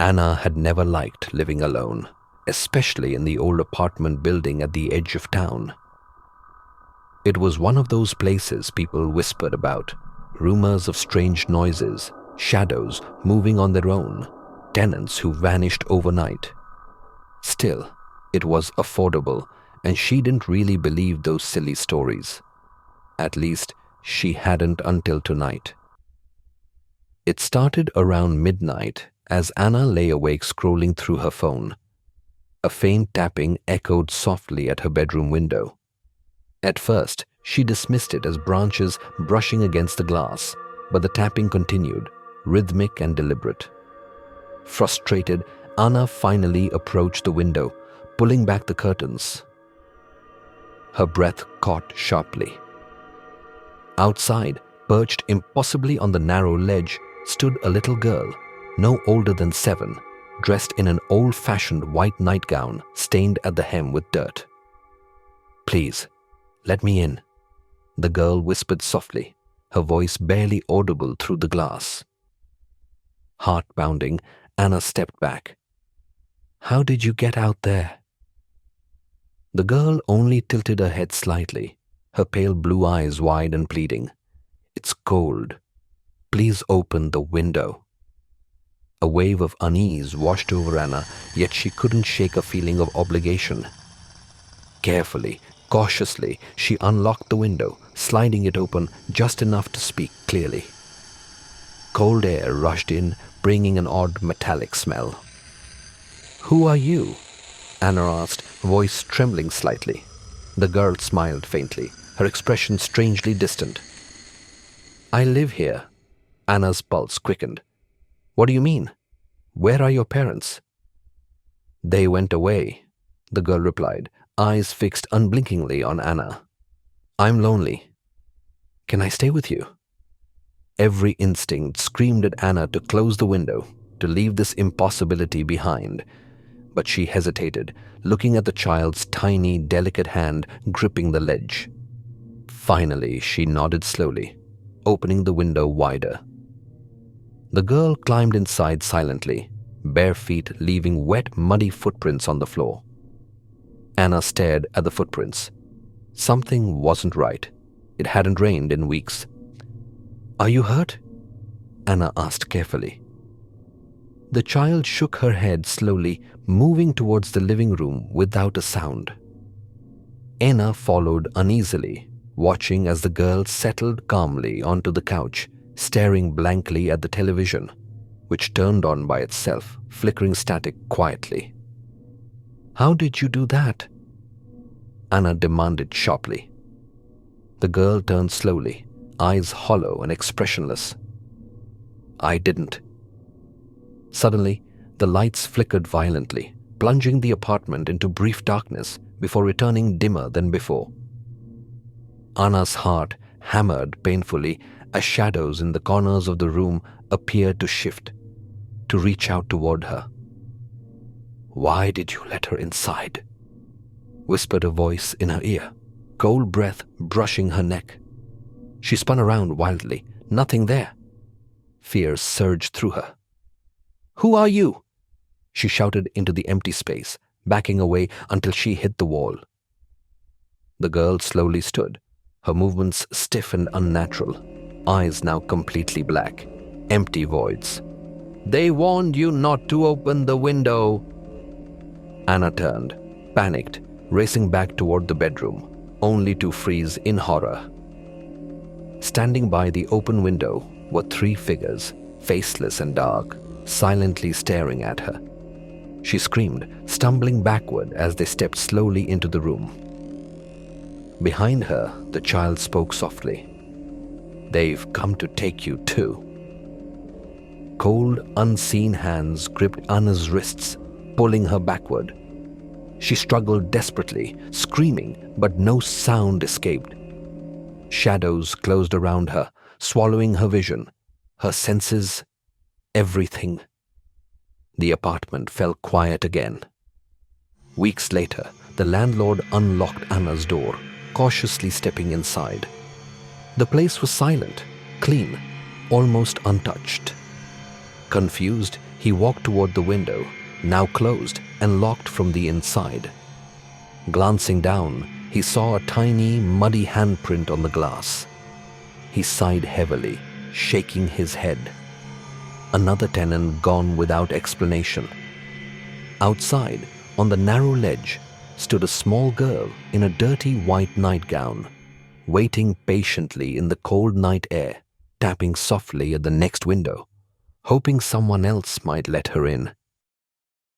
Anna had never liked living alone, especially in the old apartment building at the edge of town. It was one of those places people whispered about, rumors of strange noises, shadows moving on their own, tenants who vanished overnight. Still, it was affordable, and she didn't really believe those silly stories. At least, she hadn't until tonight. It started around midnight as Anna lay awake scrolling through her phone. A faint tapping echoed softly at her bedroom window. At first, she dismissed it as branches brushing against the glass, but the tapping continued, rhythmic and deliberate. Frustrated, Anna finally approached the window, pulling back the curtains. Her breath caught sharply. Outside, perched impossibly on the narrow ledge, stood a little girl, no older than 7, dressed in an old-fashioned white nightgown stained at the hem with dirt. "Please, let me in," the girl whispered softly, her voice barely audible through the glass. Heart pounding, Anna stepped back. "How did you get out there?" The girl only tilted her head slightly, her pale blue eyes wide and pleading. "It's cold. Please open the window." A wave of unease washed over Anna, yet she couldn't shake a feeling of obligation. Carefully, cautiously, she unlocked the window, sliding it open just enough to speak clearly. Cold air rushed in, bringing an odd metallic smell. "Who are you?" Anna asked, voice trembling slightly. The girl smiled faintly, her expression strangely distant. "I live here." Anna's pulse quickened. "What do you mean? Where are your parents?" "They went away," the girl replied, eyes fixed unblinkingly on Anna. "I'm lonely. Can I stay with you?" Every instinct screamed at Anna to close the window, to leave this impossibility behind. But she hesitated, looking at the child's tiny, delicate hand gripping the ledge. Finally, she nodded slowly, opening the window wider. The girl climbed inside silently, bare feet leaving wet, muddy footprints on the floor. Anna stared at the footprints. Something wasn't right. It hadn't rained in weeks. "Are you hurt?" Anna asked carefully. The child shook her head slowly, moving towards the living room without a sound. Anna followed uneasily, watching as the girl settled calmly onto the couch, staring blankly at the television, which turned on by itself, flickering static quietly. "How did you do that?" Anna demanded sharply. The girl turned slowly, eyes hollow and expressionless. "I didn't." Suddenly, the lights flickered violently, plunging the apartment into brief darkness before returning dimmer than before. Anna's heart hammered painfully as shadows in the corners of the room appeared to shift, to reach out toward her. "Why did you let her inside?" whispered a voice in her ear, cold breath brushing her neck. She spun around wildly, nothing there. Fear surged through her. "Who are you?" she shouted into the empty space, backing away until she hit the wall. The girl slowly stood, her movements stiff and unnatural, eyes now completely black, empty voids. "They warned you not to open the window." Anna turned, panicked, racing back toward the bedroom, only to freeze in horror. Standing by the open window were 3 figures, faceless and dark, silently staring at her. She screamed, stumbling backward as they stepped slowly into the room. Behind her, the child spoke softly. "They've come to take you too." Cold, unseen hands gripped Anna's wrists, pulling her backward. She struggled desperately, screaming, but no sound escaped. Shadows closed around her, swallowing her vision, her senses, everything. The apartment fell quiet again. Weeks later, the landlord unlocked Anna's door, cautiously stepping inside. The place was silent, clean, almost untouched. Confused, He walked toward the window, now closed and locked from the inside. Glancing down, he saw a tiny, muddy handprint on the glass. He sighed heavily, shaking his head. Another tenant gone without explanation. Outside, on the narrow ledge, stood a small girl in a dirty white nightgown, waiting patiently in the cold night air, tapping softly at the next window, hoping someone else might let her in.